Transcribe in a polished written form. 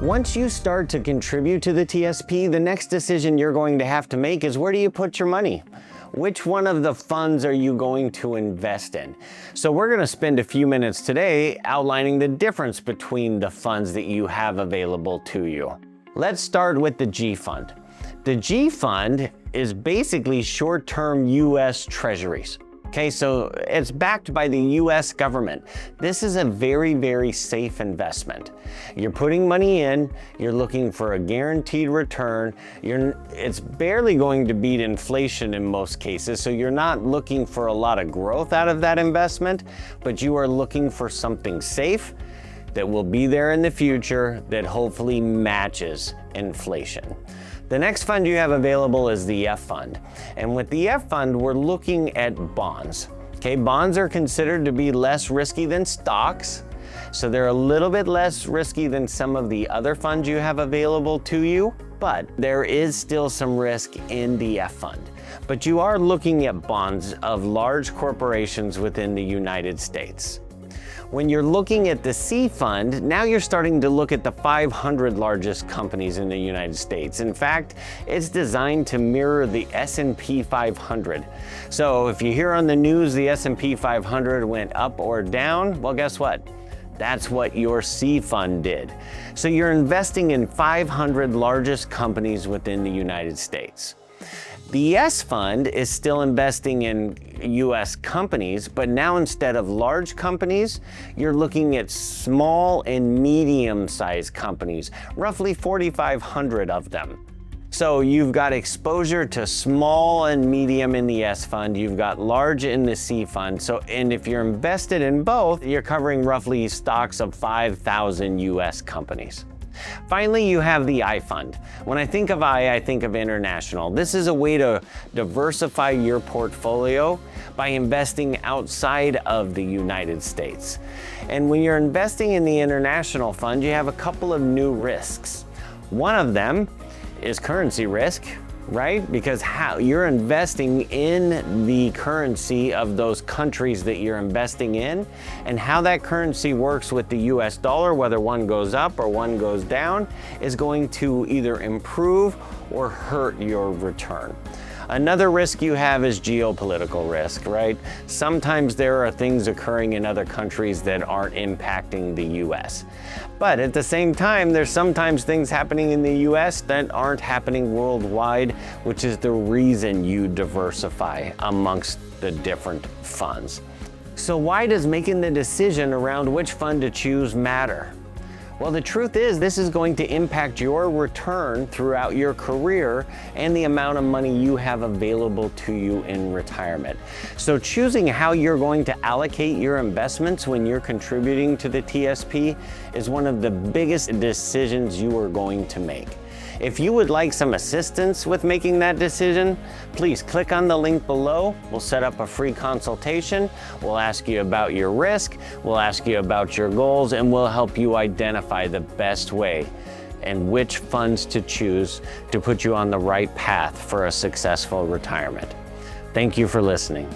Once you start to contribute to the TSP, the next decision you're going to have to make is, where do you put your money? Which one of the funds are you going to invest in? So we're going to spend a few minutes today outlining the difference between the funds that you have available to you. Let's start with the G fund. The G fund is basically short-term US treasuries. Okay, so it's backed by the US government. This is a very, very safe investment. You're putting money in, you're looking for a guaranteed return. It's barely going to beat inflation in most cases, so you're not looking for a lot of growth out of that investment, but you are looking for something safe that will be there in the future that hopefully matches inflation. The next fund you have available is the F fund. And with the F fund, we're looking at bonds. Okay, bonds are considered to be less risky than stocks. So they're a little bit less risky than some of the other funds you have available to you, but there is still some risk in the F fund. But you are looking at bonds of large corporations within the United States. When you're looking at the C fund, now you're starting to look at the 500 largest companies in the United States. In fact, it's designed to mirror the S&P 500. So if you hear on the news the S&P 500 went up or down, well, guess what? That's what your C fund did. So you're investing in 500 largest companies within the United States. The S fund is still investing in US companies, but now instead of large companies, you're looking at small and medium-sized companies, roughly 4,500 of them. So you've got exposure to small and medium in the S fund, you've got large in the C fund. And if you're invested in both, you're covering roughly stocks of 5,000 US companies. Finally, you have the I fund. When I think of I think of international. This is a way to diversify your portfolio by investing outside of the United States. And when you're investing in the international fund, you have a couple of new risks. One of them is currency risk, right? Because you're investing in the currency of those countries that you're investing in, and how that currency works with the US dollar, whether one goes up or one goes down, is going to either improve or hurt your return. Another risk you have is geopolitical risk, right? Sometimes there are things occurring in other countries that aren't impacting the US. But at the same time, there's sometimes things happening in the US that aren't happening worldwide, which is the reason you diversify amongst the different funds. So why does making the decision around which fund to choose matter? Well, the truth is, this is going to impact your return throughout your career and the amount of money you have available to you in retirement. So choosing how you're going to allocate your investments when you're contributing to the TSP is one of the biggest decisions you are going to make. If you would like some assistance with making that decision, please click on the link below. We'll set up a free consultation. We'll ask you about your risk, we'll ask you about your goals, and we'll help you identify the best way and which funds to choose to put you on the right path for a successful retirement. Thank you for listening.